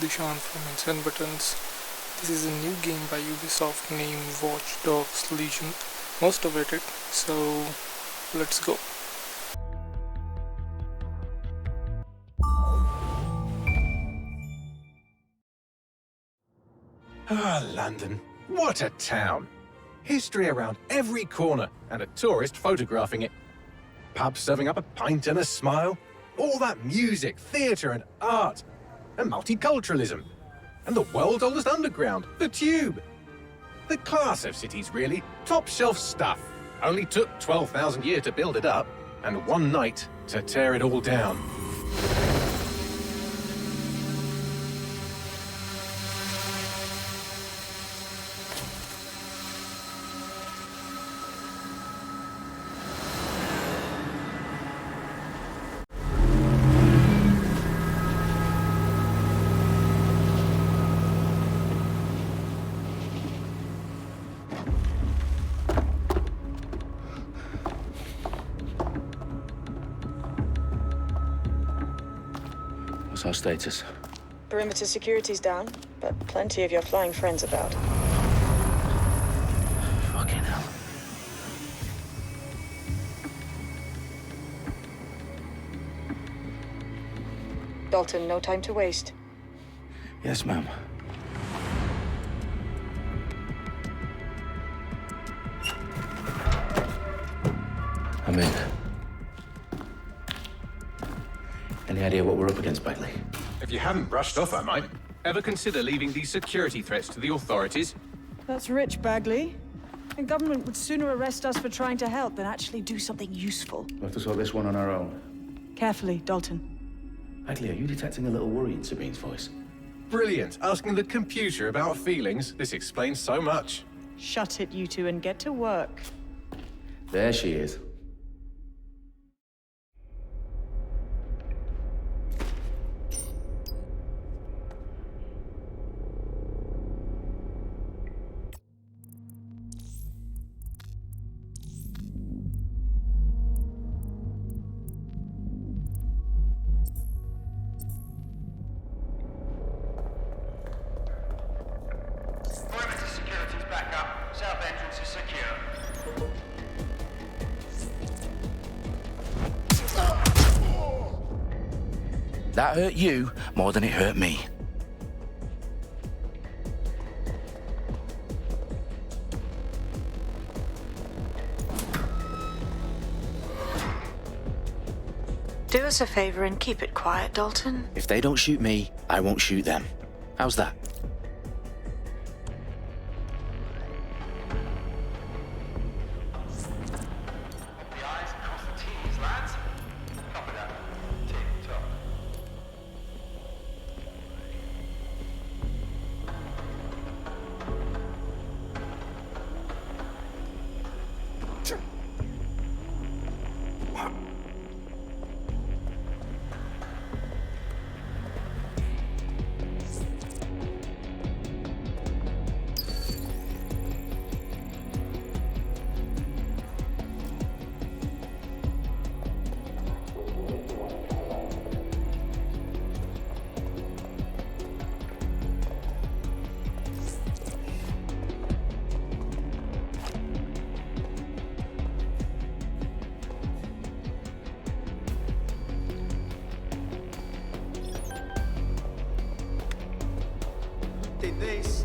Dishan from Instant Buttons. This is a new game by Ubisoft named Watchdogs Legion, most awaited, so let's go. Ah, London. What a town. History around every corner and a tourist photographing it. Pubs serving up a pint and a smile. All that music, theatre and art. And multiculturalism. And the world's oldest underground, the Tube. The class of cities, really. Top shelf stuff. Only took 12,000 years to build it up, and one night to tear it all down. What's our status? Perimeter security's down, but plenty of your flying friends about. Fucking hell. Dalton, no time to waste. Yes, ma'am. I'm in. Any idea what we're up against, Bagley? If you haven't brushed off, I might. Ever consider leaving these security threats to the authorities? That's rich, Bagley. The government would sooner arrest us for trying to help than actually do something useful. We'll have to sort this one on our own. Carefully, Dalton. Bagley, are you detecting a little worry in Sabine's voice? Brilliant. Asking the computer about feelings. This explains so much. Shut it, you two, and get to work. There she is. Perimeter security's back up. South entrance is secure. That hurt you more than it hurt me. Do us a favor and keep it quiet, Dalton. If they don't shoot me, I won't shoot them. How's that? The eyes across the T's, lads. Copy that. Tick-tock. Did this.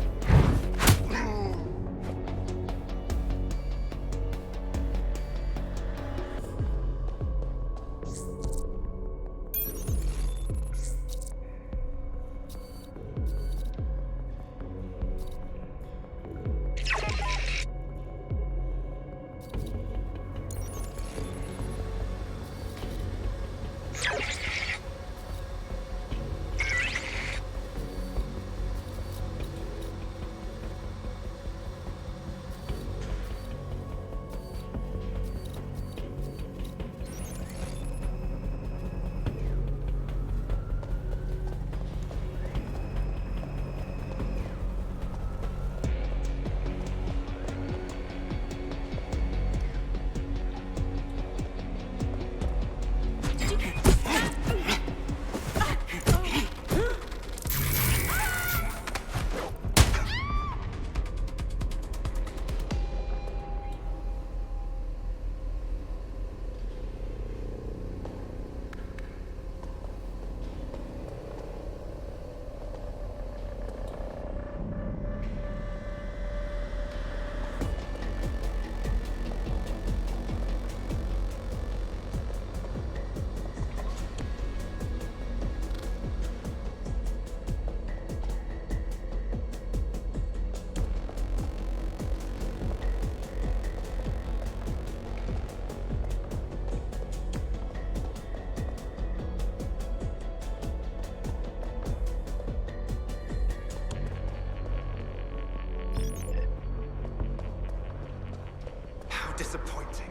disappointing.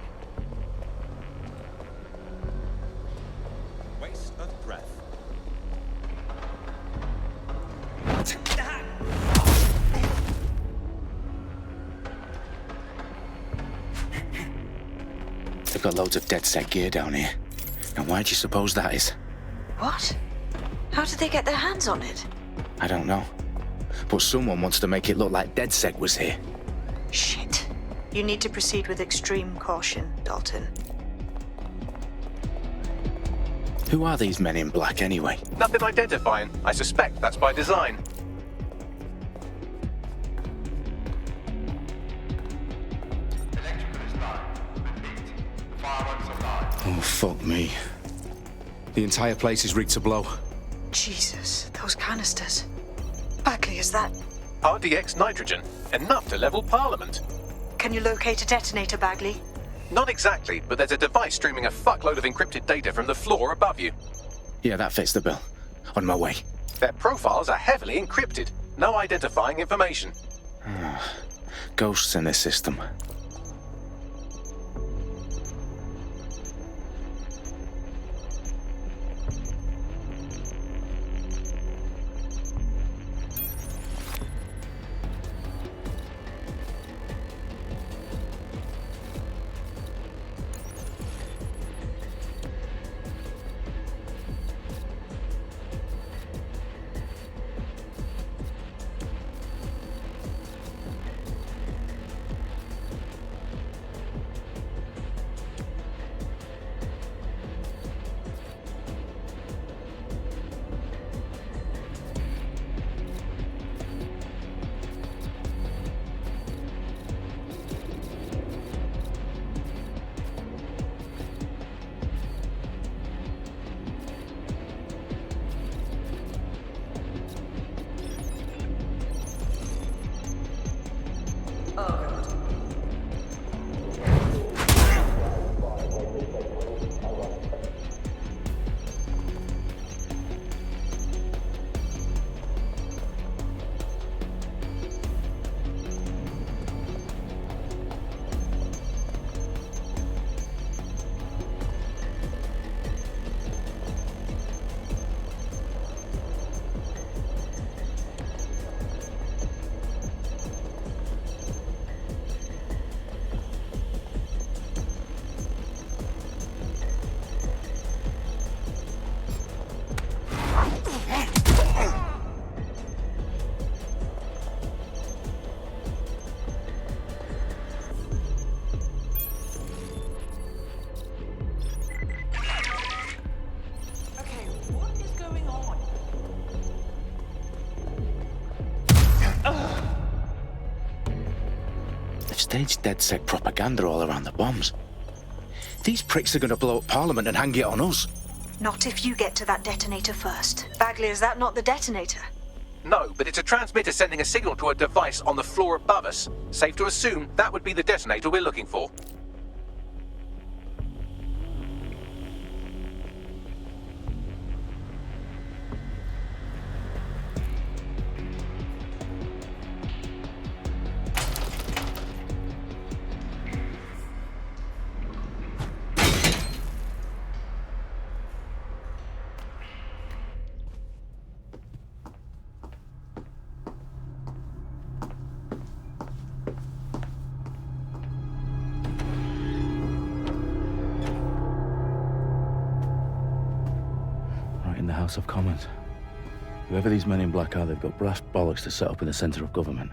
Waste of breath. They've got loads of DedSec gear down here. Now why do you suppose that is? What? How did they get their hands on it? I don't know. But someone wants to make it look like DedSec was here. Shit. You need to proceed with extreme caution, Dalton. Who are these men in black anyway? Nothing identifying. I suspect that's by design. Electrical is live. Repeat. Fireworks are live. Oh, fuck me. The entire place is rigged to blow. Jesus, those canisters. Bagley, is that... RTX nitrogen. Enough to level Parliament. Can you locate a detonator, Bagley? Not exactly, but there's a device streaming a fuckload of encrypted data from the floor above you. Yeah, that fits the bill. On my way. Their profiles are heavily encrypted. No identifying information. Ghosts in this system. Staged DedSec propaganda all around the bombs. These pricks are going to blow up Parliament and hang it on us. Not if you get to that detonator first. Bagley, is that not the detonator? No, but it's a transmitter sending a signal to a device on the floor above us. Safe to assume that would be the detonator we're looking for. In the House of Commons. Whoever these men in black are, they've got brass bollocks to set up in the centre of government.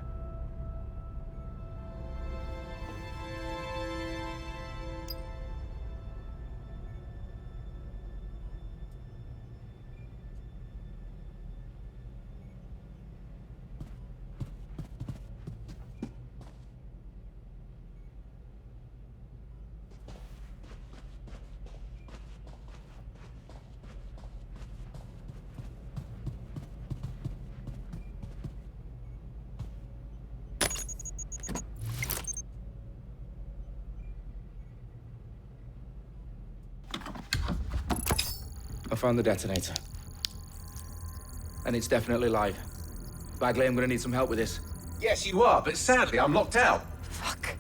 I found the detonator. And it's definitely live. Bagley, I'm gonna need some help with this. Yes, you are, but sadly I'm locked out. Fuck.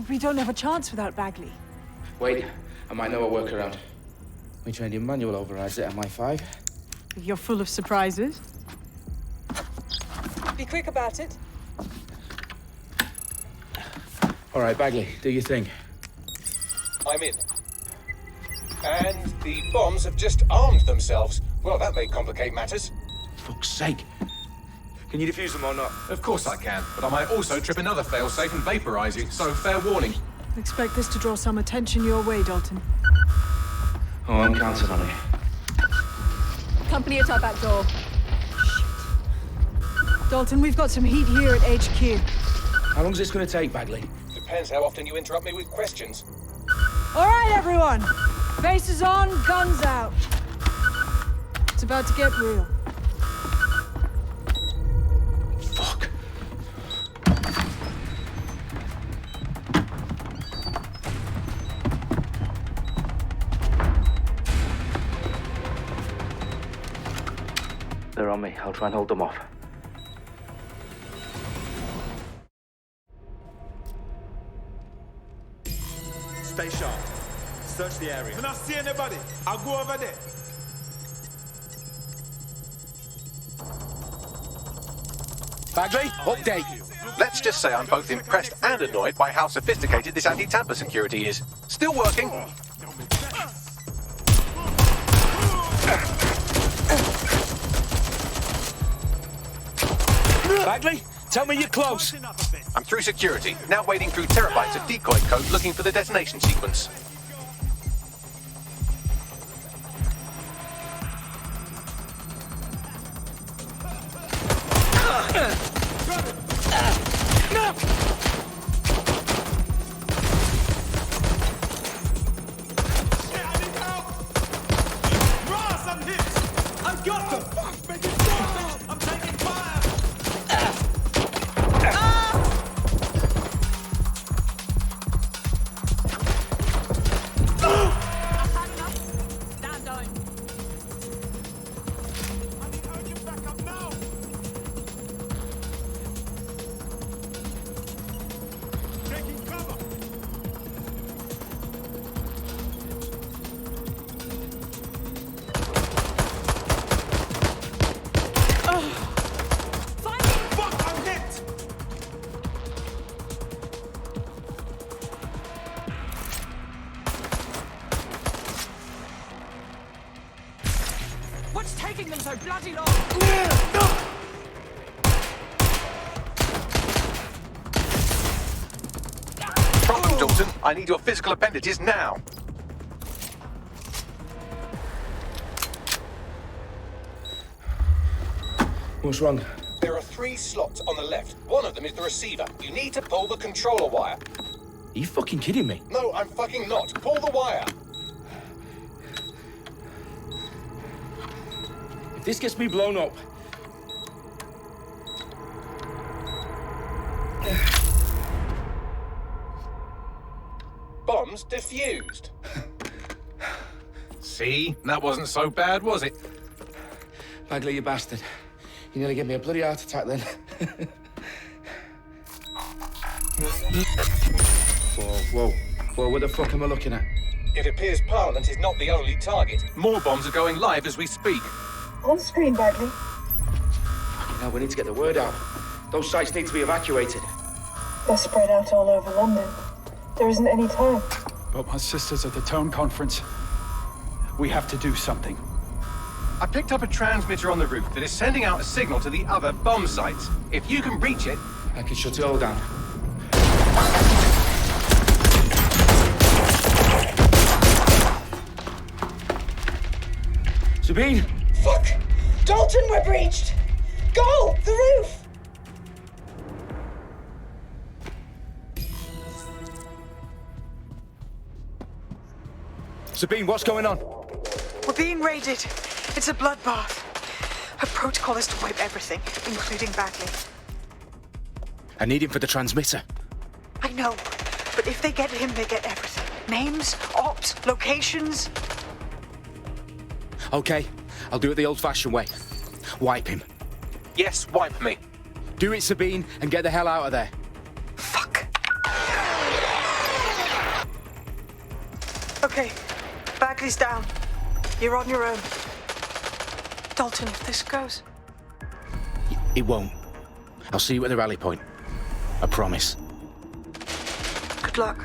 We don't have a chance without Bagley. Wait, I might know a workaround. We trained in manual overrides at MI5. You're full of surprises. Be quick about it. All right, Bagley, do your thing. I'm in. And the bombs have just armed themselves. Well, that may complicate matters. Fuck's sake. Can you defuse them or not? Of course I can, but I might also trip another failsafe and vaporize you, so fair warning. Expect this to draw some attention your way, Dalton. Oh, I'm counting on it. Company at our back door. Dalton, we've got some heat here at HQ. How long is this going to take, Bagley? Depends how often you interrupt me with questions. All right, everyone. Faces on, guns out. It's about to get real. Fuck. They're on me. I'll try and hold them off. Stay sharp. Search the area. If I see anybody, I'll go over there. Bagley, update. Let's just say I'm both impressed and annoyed by how sophisticated this anti-tamper security is. Still working. Bagley, tell me you're close. I'm through security, now wading through terabytes of decoy code looking for the detonation sequence. What's taking them so bloody long? Problem, Dalton. I need your physical appendages now. What's wrong? There are 3 slots on the left. One of them is the receiver. You need to pull the controller wire. Are you fucking kidding me? No, I'm fucking not. Pull the wire. If this gets me blown up... Bombs defused. See? That wasn't so bad, was it? Bagley, you bastard. You nearly gave me a bloody heart attack then. Whoa, what the fuck am I looking at? It appears Parliament is not the only target. More bombs are going live as we speak. On screen, Bagley. Now we need to get the word out. Those sites need to be evacuated. They're spread out all over London. There isn't any time. But my sister's at the town conference. We have to do something. I picked up a transmitter on the roof that is sending out a signal to the other bomb sites. If you can reach it... I can shut it all down. Sabine! Fuck! Dalton, we're breached! Go! The roof! Sabine, what's going on? We're being raided. It's a bloodbath. Her protocol is to wipe everything, including Bagley. I need him for the transmitter. I know, but if they get him, they get everything. Names, ops, locations. Okay, I'll do it the old-fashioned way. Wipe him. Yes, wipe me. Do it, Sabine, and get the hell out of there. Fuck. Okay, Bagley's down. You're on your own. Dalton, if this goes... It won't. I'll see you at the rally point. I promise. Good luck.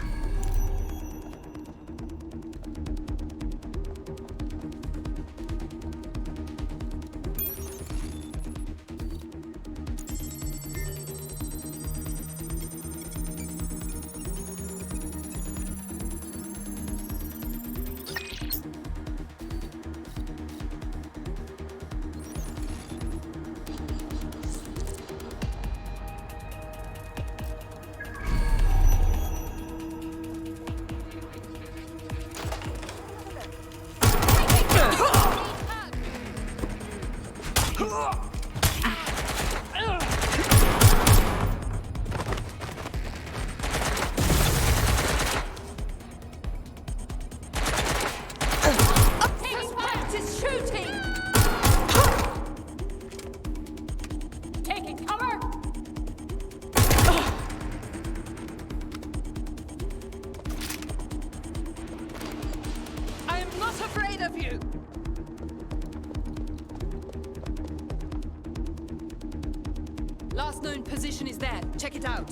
Last known position is there. Check it out.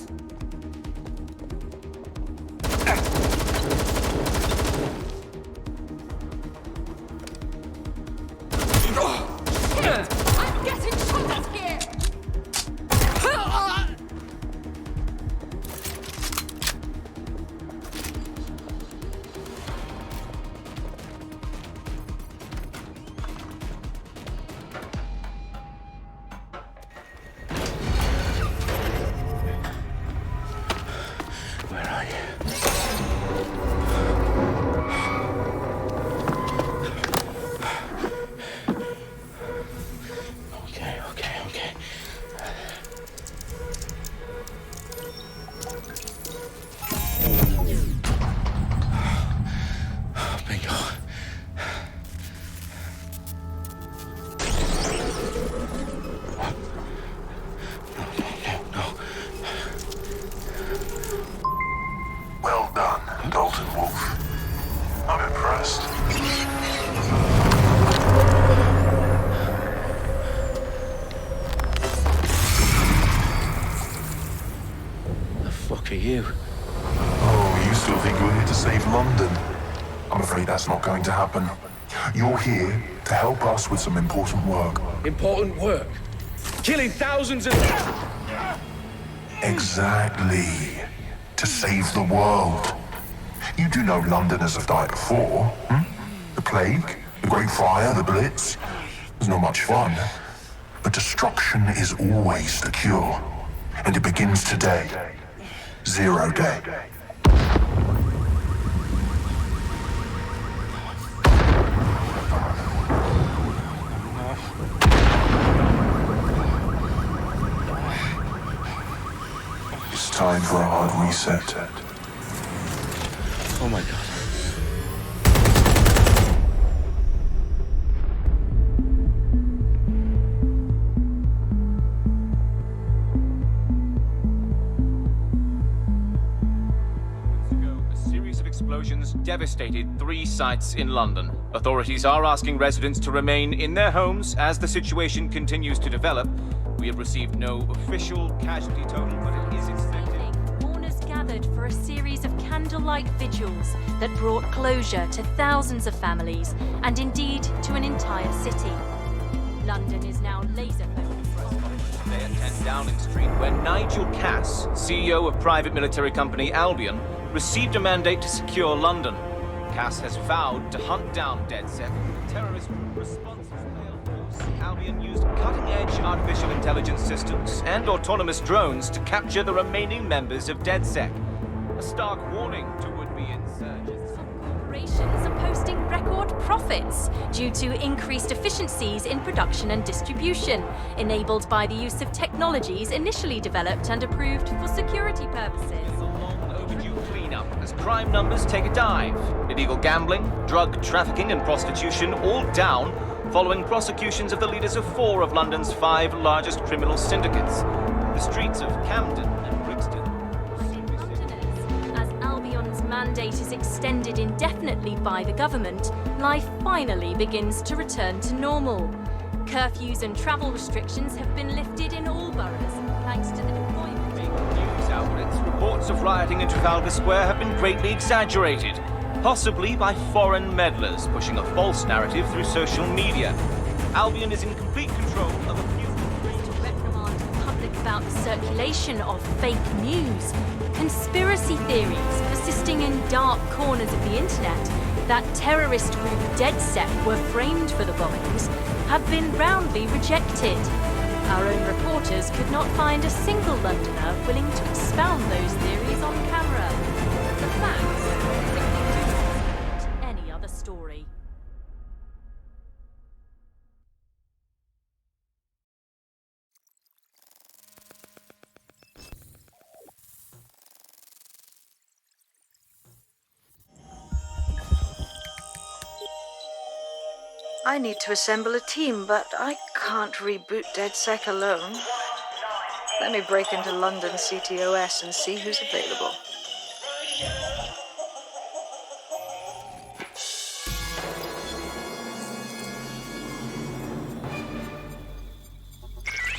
I'm getting shot at here! Well done, Dalton Wolf. I'm impressed. The fuck are you? Oh, you still think you're here to save London? I'm afraid that's not going to happen. You're here to help us with some important work. Important work? Killing thousands of... Exactly. To save the world. You do know Londoners have died before, hmm? The Plague, the Great Fire, the Blitz. It's not much fun. But destruction is always the cure. And it begins today. 0 day. It's time for a hard reset. Oh my God. A series of explosions devastated 3 sites in London. Authorities are asking residents to remain in their homes as the situation continues to develop. We have received no official casualty total, but it is expected. Mourners gathered for a series of candlelight vigils that brought closure to thousands of families and indeed to an entire city. London is now laser focused. Today at 10 Downing Street, where Nigel Cass, CEO of private military company Albion, received a mandate to secure London. Cass has vowed to hunt down DedSec. Terrorist responses failed. Albion used cutting-edge artificial intelligence systems and autonomous drones to capture the remaining members of DedSec. A stark warning to would-be insurgents. Corporations are posting record profits due to increased efficiencies in production and distribution, enabled by the use of technologies initially developed and approved for security purposes. It's a long overdue cleanup as crime numbers take a dive. Illegal gambling, drug trafficking and prostitution all down following prosecutions of the leaders of 4 of London's 5 largest criminal syndicates. The streets of Camden and Brixton. As Albion Albion's mandate is extended indefinitely by the government, life finally begins to return to normal. Curfews and travel restrictions have been lifted in all boroughs, thanks to the deployment. News outlets, reports of rioting in Trafalgar Square have been greatly exaggerated, possibly by foreign meddlers pushing a false narrative through social media. Albion is in complete control of a few... To reprimand the public about the circulation of fake news, conspiracy theories persisting in dark corners of the internet that terrorist group DedSec were framed for the bombings have been roundly rejected. Our own reporters could not find a single Londoner willing to expound those theories on camera. The facts simply any other story. I need to assemble a team, but I can't reboot DedSec alone. Let me break into London CTOS and see who's available.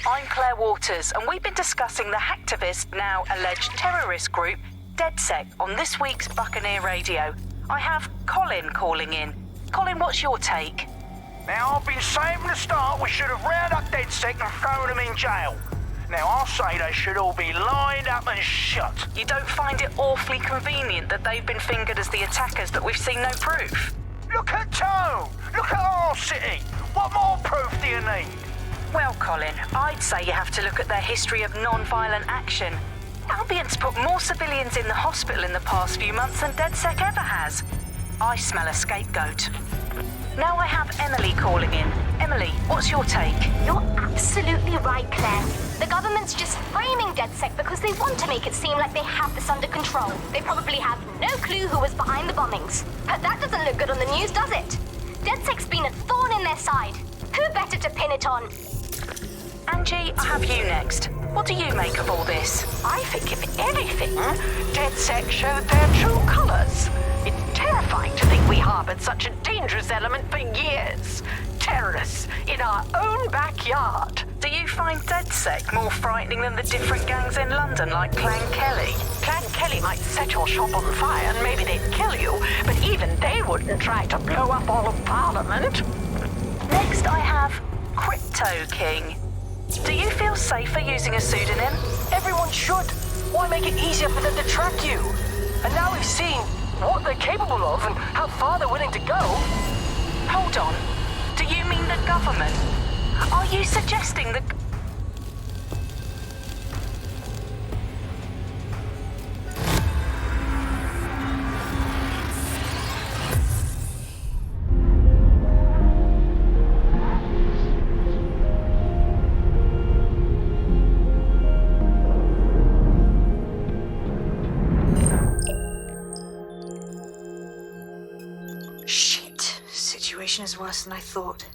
I'm Claire Waters, and we've been discussing the hacktivist, now alleged terrorist group, DedSec, on this week's Buccaneer Radio. I have Colin calling in. Colin, what's your take? Now, I've been saying from the start we should have rounded up DedSec and thrown them in jail. Now, I'll say they should all be lined up and shot. You don't find it awfully convenient that they've been fingered as the attackers, but we've seen no proof? Look at Tone! Look at our city! What more proof do you need? Well, Colin, I'd say you have to look at their history of non-violent action. Albion's put more civilians in the hospital in the past few months than DedSec ever has. I smell a scapegoat. Now I have Emily calling in. Emily, what's your take? You're absolutely right, Claire. The government's just framing DedSec because they want to make it seem like they have this under control. They probably have no clue who was behind the bombings. But that doesn't look good on the news, does it? DedSec's been a thorn in their side. Who better to pin it on? Angie, I have you next. What do you make of all this? I think, if anything, DedSec showed their true colours. It's terrifying to think we harboured such a dangerous element for years. Terrorists in our own backyard. Do you find DedSec more frightening than the different gangs in London, like Clan Kelly? Clan Kelly might set your shop on fire and maybe they'd kill you, but even they wouldn't try to blow up all of Parliament. Next I have Crypto King. Do you feel safer using a pseudonym? Everyone should. Why make it easier for them to track you? And now we've seen what they're capable of and how far they're willing to go. Hold on. Do you mean the government? Are you suggesting that... Is worse than I thought.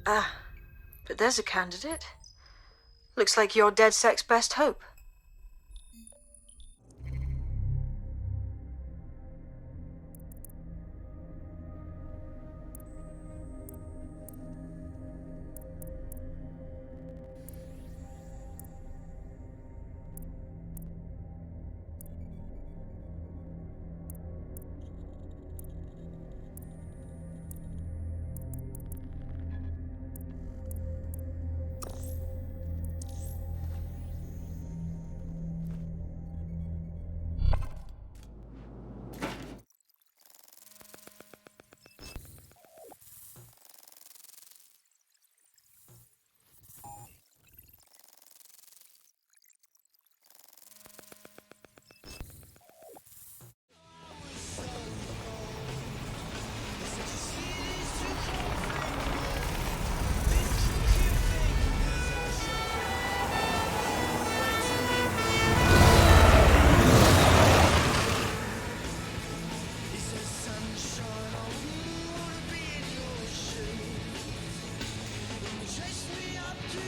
But there's a candidate. Looks like you're DedSec's best hope.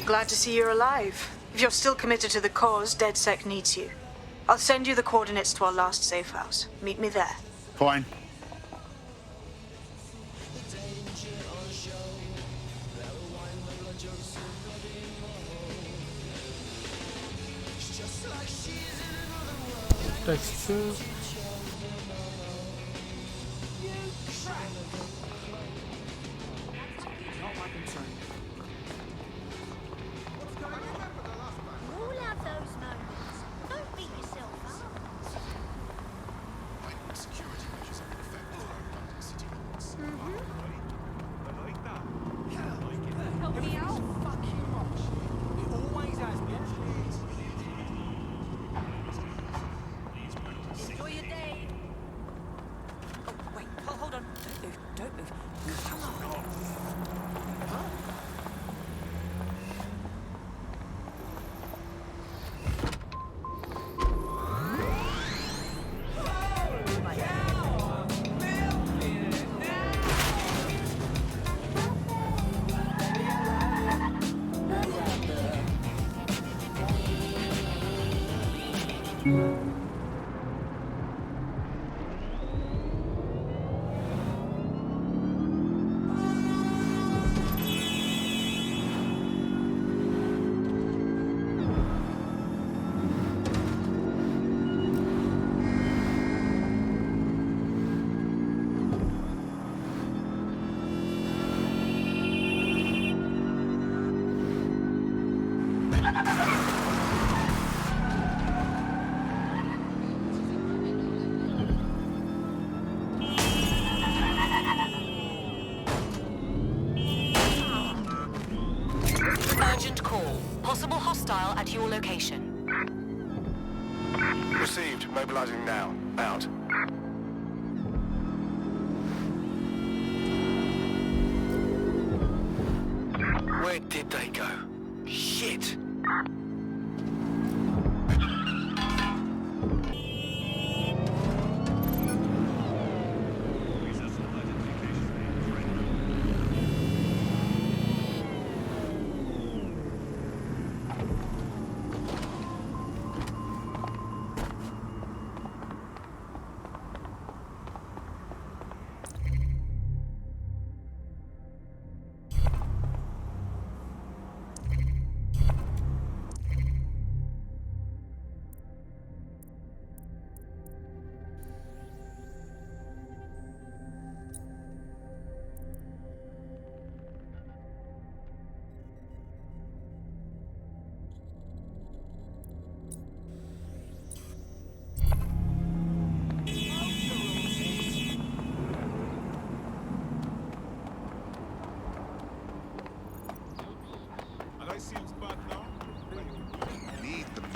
Glad to see you're alive. If you're still committed to the cause, DedSec needs you. I'll send you the coordinates to our last safe house. Meet me there. Fine. Texture. Urgent call. Possible hostile at your location. Received. Mobilizing now. Out. Where did they go? Shit!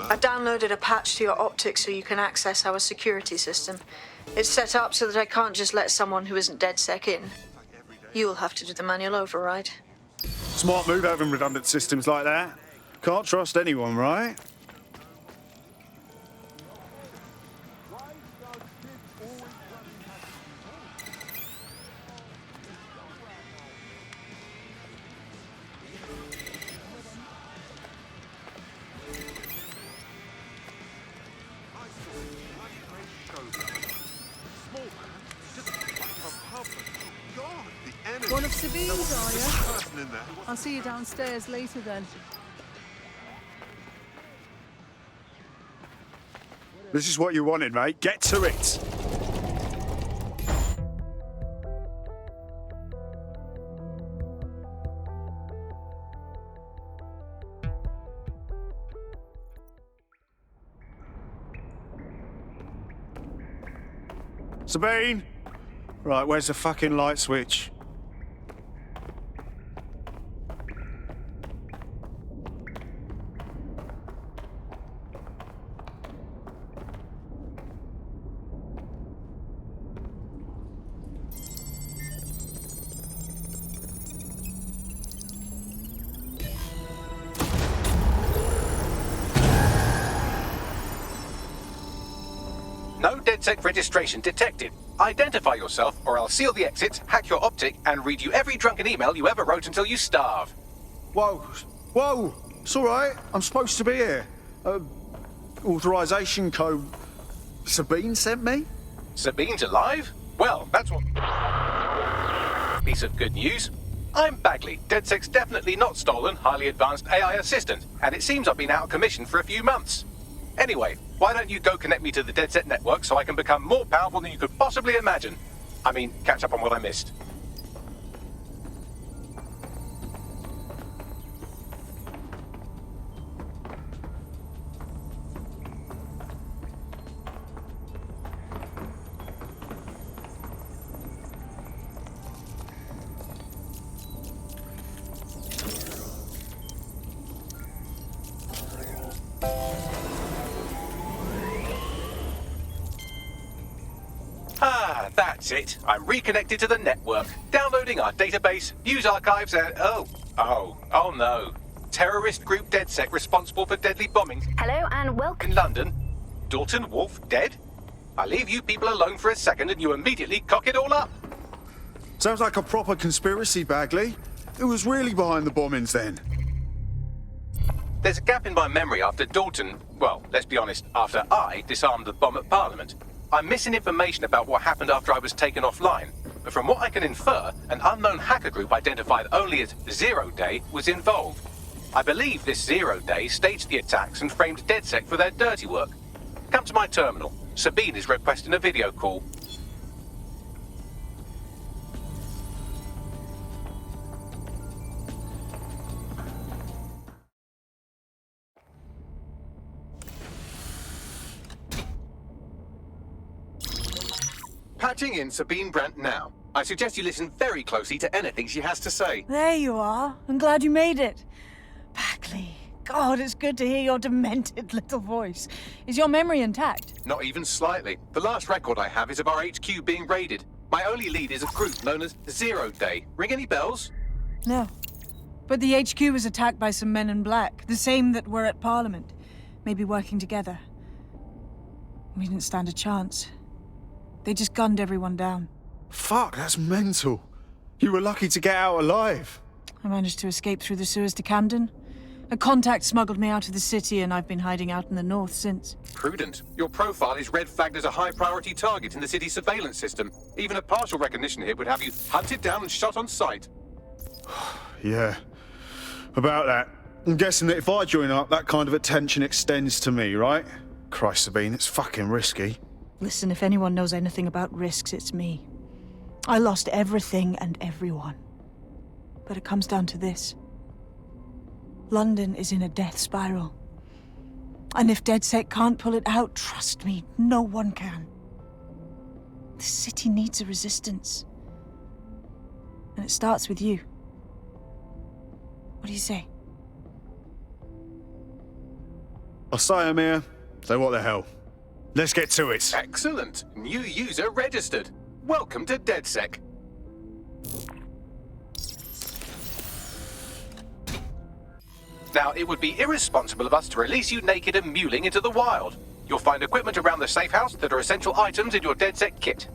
I downloaded a patch to your optics so you can access our security system. It's set up so that I can't just let someone who isn't DedSec in. You'll have to do the manual override. Smart move having redundant systems like that. Can't trust anyone, right? One of Sabine's, are you? I'll see you downstairs later then. This is what you wanted, mate. Get to it. Sabine! Right, where's the fucking light switch? No DedSec registration detected. Identify yourself, or I'll seal the exits, hack your optic, and read you every drunken email you ever wrote until you starve. Whoa! Whoa! It's all right. I'm supposed to be here. authorization code Sabine sent me? Sabine's alive? Well, that's what... Piece of good news. I'm Bagley, DedSec's definitely not stolen, highly advanced AI assistant, and it seems I've been out of commission for a few months. Anyway, why don't you go connect me to the DedSec network so I can become more powerful than you could possibly imagine? I mean, catch up on what I missed. Ah, that's it. I'm reconnected to the network, downloading our database, news archives, and oh no. Terrorist group DedSec responsible for deadly bombings. Hello and welcome. In London. Dalton Wolf dead? I leave you people alone for a second and you immediately cock it all up. Sounds like a proper conspiracy, Bagley. Who was really behind the bombings then? There's a gap in my memory after Dalton, well, let's be honest, after I disarmed the bomb at Parliament. I'm missing information about what happened after I was taken offline, but from what I can infer, an unknown hacker group identified only as Zero Day was involved. I believe this Zero Day staged the attacks and framed DedSec for their dirty work. Come to my terminal. Sabine is requesting a video call. Patching in Sabine Brandt now. I suggest you listen very closely to anything she has to say. There you are. I'm glad you made it. Bagley. God, it's good to hear your demented little voice. Is your memory intact? Not even slightly. The last record I have is of our HQ being raided. My only lead is a group known as Zero Day. Ring any bells? No. But the HQ was attacked by some men in black, the same that were at Parliament. Maybe working together. We didn't stand a chance. They just gunned everyone down. Fuck, that's mental. You were lucky to get out alive. I managed to escape through the sewers to Camden. A contact smuggled me out of the city and I've been hiding out in the north since. Prudent. Your profile is red flagged as a high-priority target in the city's surveillance system. Even a partial recognition hit would have you hunted down and shot on sight. Yeah. About that. I'm guessing that if I join up, that kind of attention extends to me, right? Christ, Sabine, it's fucking risky. Listen, if anyone knows anything about risks, it's me. I lost everything and everyone. But it comes down to this. London is in a death spiral. And if DedSec can't pull it out, trust me, no one can. The city needs a resistance. And it starts with you. What do you say? I say I'm here, so what the hell? Let's get to it. Excellent. New user registered. Welcome to DedSec. Now, it would be irresponsible of us to release you naked and mewling into the wild. You'll find equipment around the safe house that are essential items in your DedSec kit.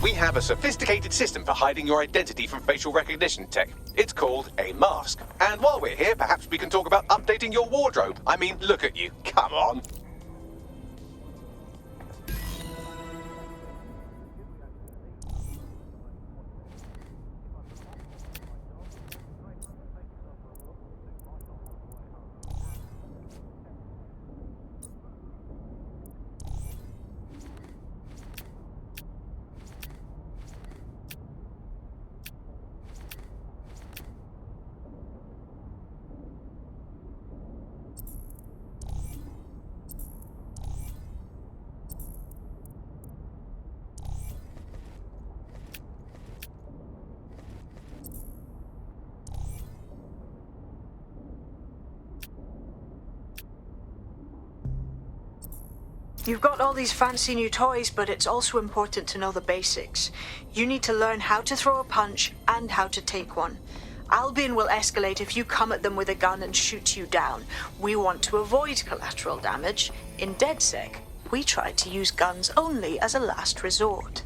We have a sophisticated system for hiding your identity from facial recognition tech. It's called a mask. And while we're here, perhaps we can talk about updating your wardrobe. I mean, look at you. Come on. You've got all these fancy new toys, but it's also important to know the basics. You need to learn how to throw a punch and how to take one. Albion will escalate if you come at them with a gun and shoot you down. We want to avoid collateral damage. In DedSec, we try to use guns only as a last resort.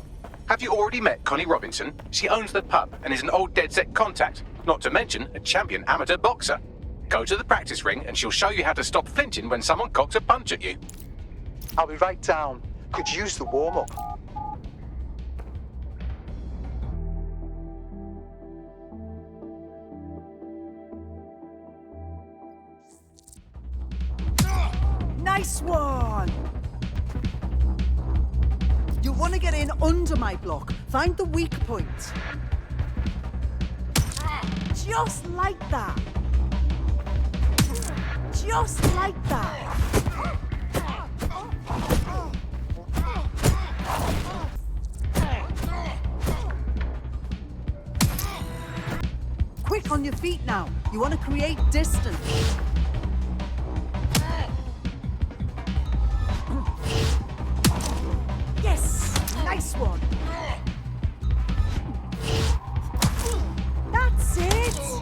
Have you already met Connie Robinson? She owns the pub and is an old DedSec contact, not to mention a champion amateur boxer. Go to the practice ring and she'll show you how to stop flinching when someone cocks a punch at you. I'll be right down. Could use the warm-up. Nice one! You want to get in under my block. Find the weak point. Just like that. Just like that. Quick on your feet now. You want to create distance. Yes! Nice one. That's it!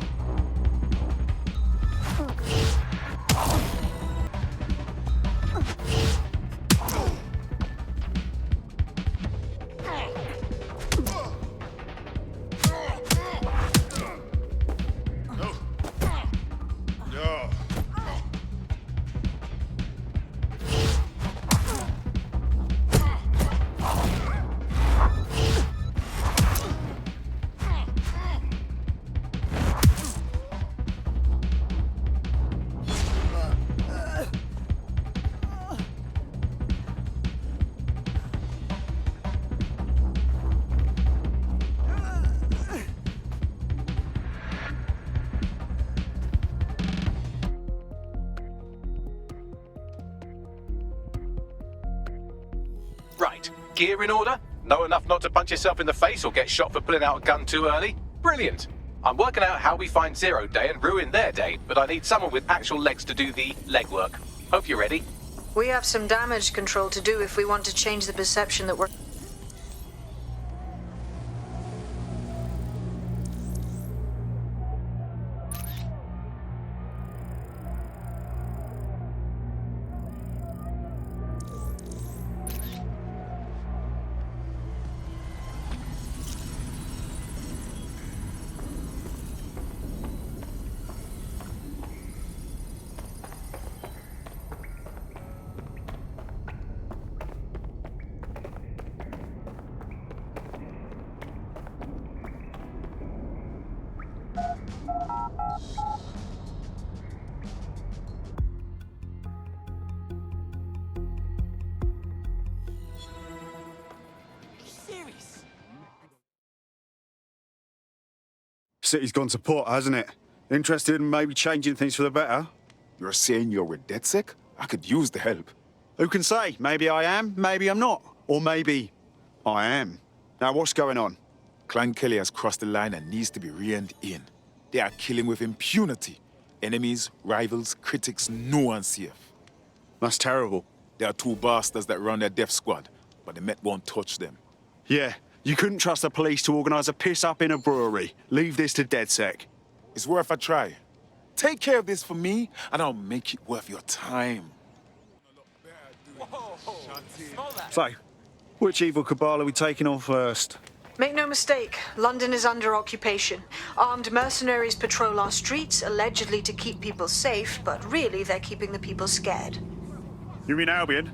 Right, gear in order? Know enough not to punch yourself in the face or get shot for pulling out a gun too early? Brilliant! I'm working out how we find Zero Day and ruin their day, but I need someone with actual legs to do the legwork. Hope you're ready. We have some damage control to do if we want to change the perception that we're... City's gone to pot, hasn't it? Interested in maybe changing things for the better? You're saying you're with DedSec? I could use the help. Who can say? Maybe I am, maybe I'm not. Or maybe I am. Now, what's going on? Clan Kelly has crossed the line and needs to be reined in. They are killing with impunity. Enemies, rivals, critics, no one safe. That's terrible. There are two bastards that run their death squad, but the Met won't touch them. Yeah, you couldn't trust the police to organise a piss-up in a brewery. Leave this to DedSec. It's worth a try. Take care of this for me, and I'll make it worth your time. So, Which evil cabal are we taking on first? Make no mistake, London is under occupation. Armed mercenaries patrol our streets, allegedly to keep people safe, but really they're keeping the people scared. You mean Albion?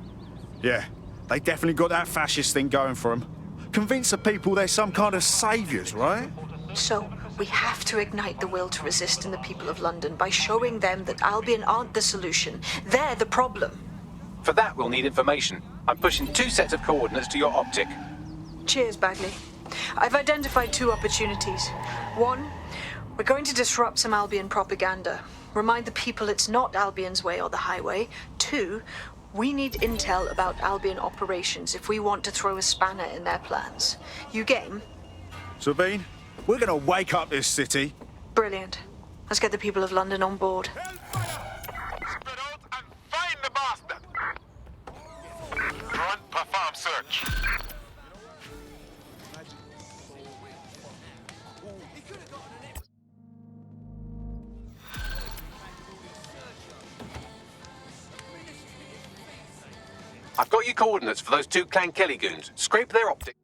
Yeah, they definitely got that fascist thing going for them. Convince the people they're some kind of saviours, right? So, we have to ignite the will to resist in the people of London by showing them that Albion aren't the solution. They're the problem. For that, we'll need information. I'm pushing 2 sets of coordinates to your optic. Cheers, Bagley. I've identified 2 opportunities. 1, we're going to disrupt some Albion propaganda. Remind the people it's not Albion's way or the highway. 2, we need intel about Albion operations if we want to throw a spanner in their plans. You game? Sabine, we're gonna wake up this city. Brilliant. Let's get the people of London on board. Front, perform search. I've got your coordinates for those 2 Clan Kelly goons. Scrape their optic.